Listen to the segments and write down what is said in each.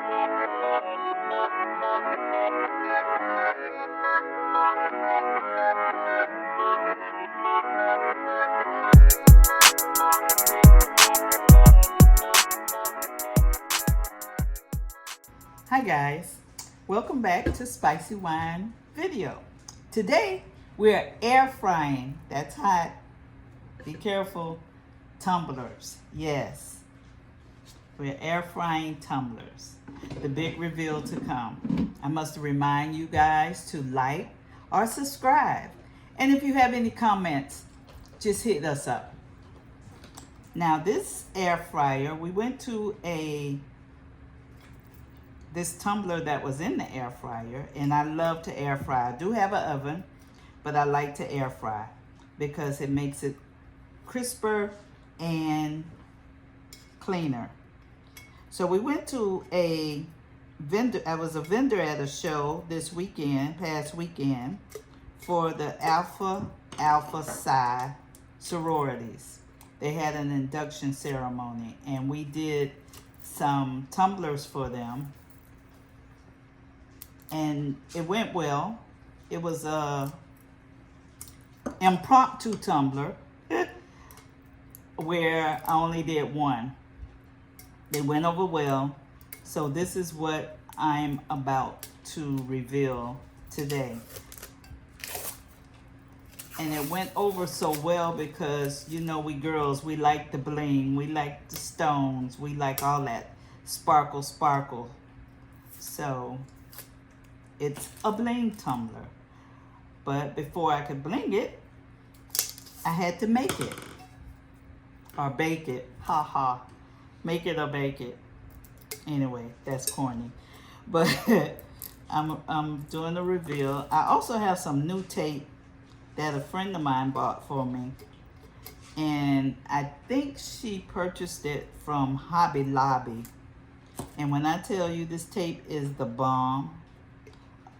Hi guys, welcome back to Spicy Wine video. Today we're air frying, that's hot, be careful, tumblers. Yes, we're air frying tumblers. The big reveal to come. I must remind you guys to like or subscribe. And if you have any comments, just hit us up. Now this air fryer, we went to this tumbler that was in the air fryer, and I love to air fry. I do have an oven, but I like to air fry because it makes it crisper and cleaner. So we went to a vendor. I was a vendor at a show this weekend, past weekend, for the Alpha Psi sororities. They had an induction ceremony, and we did some tumblers for them. And it went well. It was a impromptu tumbler where I only did one. They went over well. So this is what I'm about to reveal today. And it went over so well because, you know, we girls, we like the bling, we like the stones, we like all that sparkle, sparkle. So it's a bling tumbler. But before I could bling it, I had to make it. Or bake it. Ha ha. Make it or bake it. Anyway, that's corny. But I'm doing a reveal. I also have some new tape that a friend of mine bought for me. And I think she purchased it from Hobby Lobby. And when I tell you this tape is the bomb,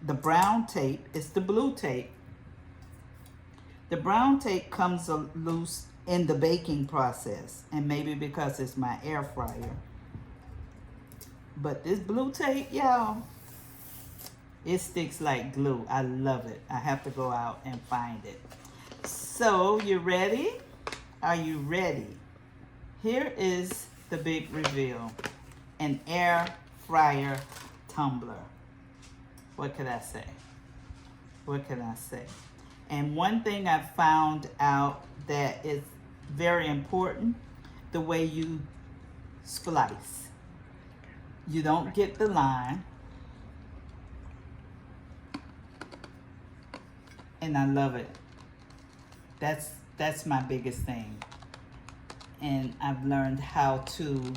the brown tape is the blue tape. The brown tape comes loose in the baking process, and maybe because it's my air fryer. But this blue tape, y'all, it sticks like glue. I love it. I have to go out and find it. So, you ready? Are you ready? Here is the big reveal. An air fryer tumbler. What could I say? What can I say? And one thing I found out that is very important, the way you slice. You don't get the line. And I love it. That's my biggest thing. And I've learned how to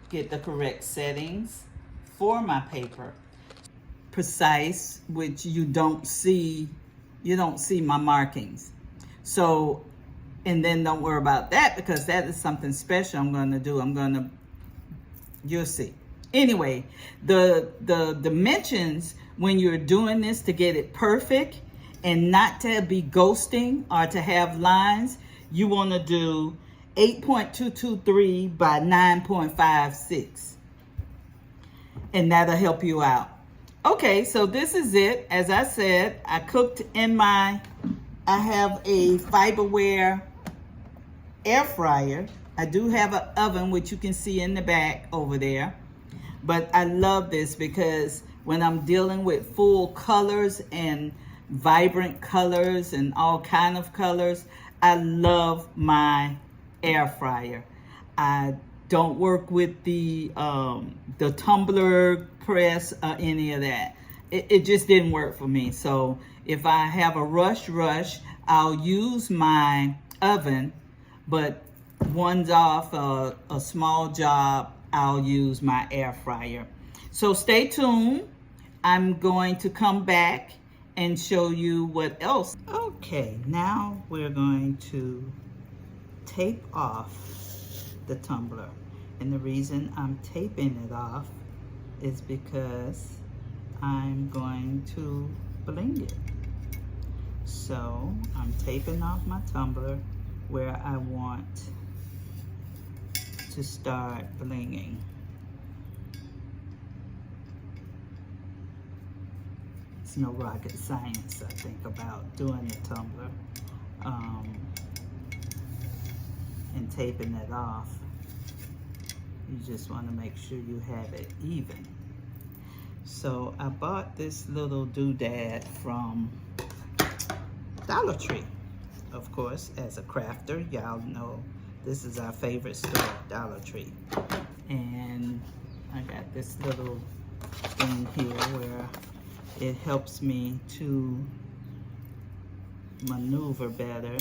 get the correct settings for my paper. Precise, which you don't see my markings. So, and then don't worry about that because that is something special I'm going to do. You'll see. Anyway, the dimensions when you're doing this to get it perfect and not to be ghosting or to have lines, you want to do 8.223 by 9.56. And that'll help you out. Okay, so this is it. As I said, I cooked in I have a Farberware Air Fryer. I do have an oven, which you can see in the back over there. But I love this because when I'm dealing with full colors and vibrant colors and all kind of colors, I love my air fryer. I don't work with the tumbler press or any of that. It just didn't work for me. So if I have a rush, I'll use my oven, but one's off a small job, I'll use my air fryer. So stay tuned. I'm going to come back and show you what else. Okay, now we're going to tape off the tumbler. And the reason I'm taping it off is because I'm going to bling it. So I'm taping off my tumbler where I want to start blinging. it's no rocket science, I think, about doing the tumbler and taping it off. You just want to make sure you have it even. So I bought this little doodad from Dollar Tree, of course, as a crafter. Y'all know this is our favorite store, Dollar Tree. And I got this little thing here where it helps me to maneuver better.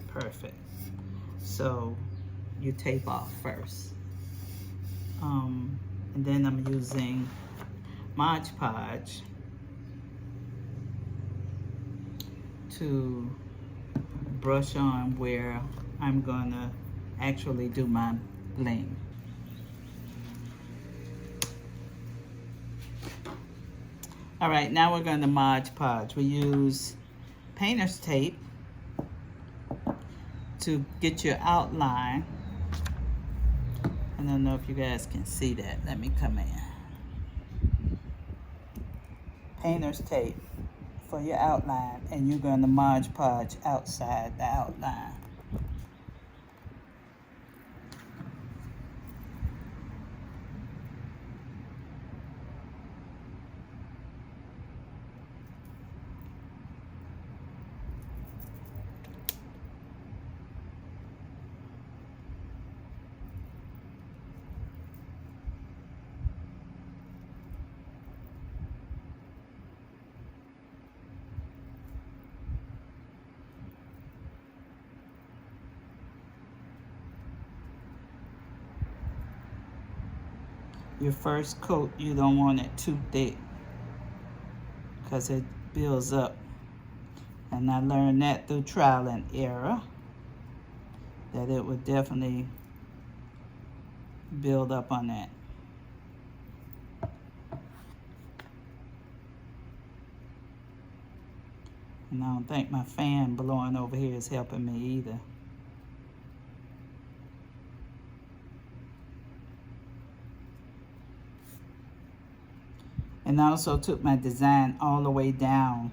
Perfect. So you tape off first. And then I'm using Podge to brush on where I'm gonna actually do my bling. All right, now we're gonna Mod Podge. We use painter's tape to get your outline. I don't know if you guys can see that. Let me come in. Painter's tape for your outline, and you're going to Mod Podge outside the outline. Your first coat, you don't want it too thick because it builds up. And I learned that through trial and error, that it would definitely build up on that. And I don't think my fan blowing over here is helping me either. And I also took my design all the way down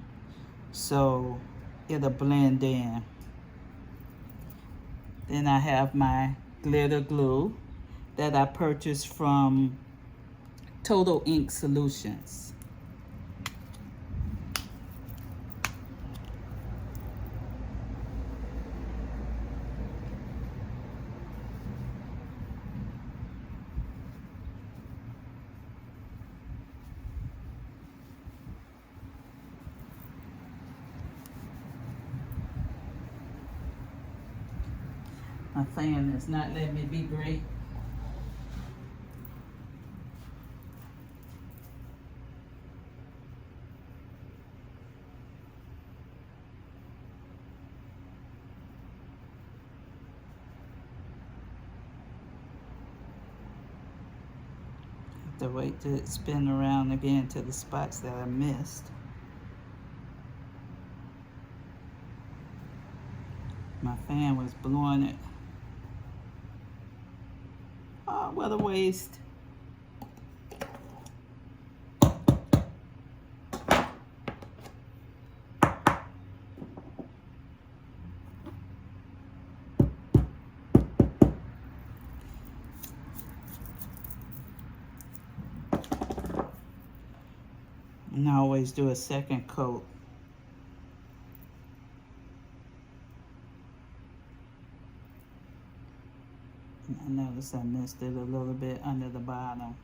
so it'll blend in. Then I have my glitter glue that I purchased from Total Ink Solutions. My fan is not letting me be great. Have to wait till it spin around again to the spots that I missed. My fan was blowing it. Oh, what a waste. And I always do a second coat. I noticed I missed it a little bit under the bottom.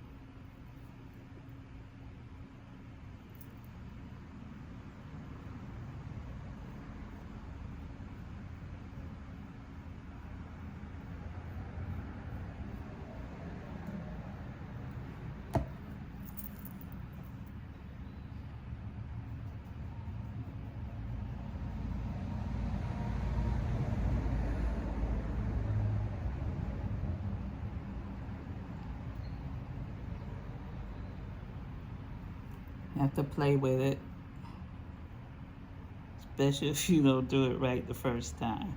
You have to play with it, especially if you don't do it right the first time.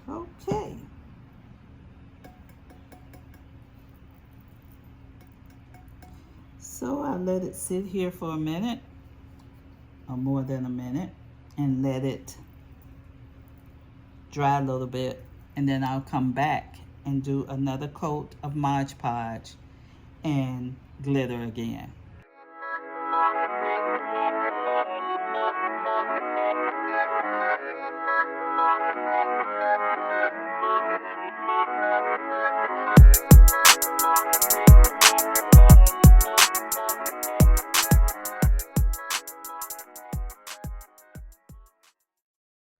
Okay. So I let it sit here for a minute, or more than a minute, and let it dry a little bit. And then I'll come back and do another coat of Mod Podge and glitter again.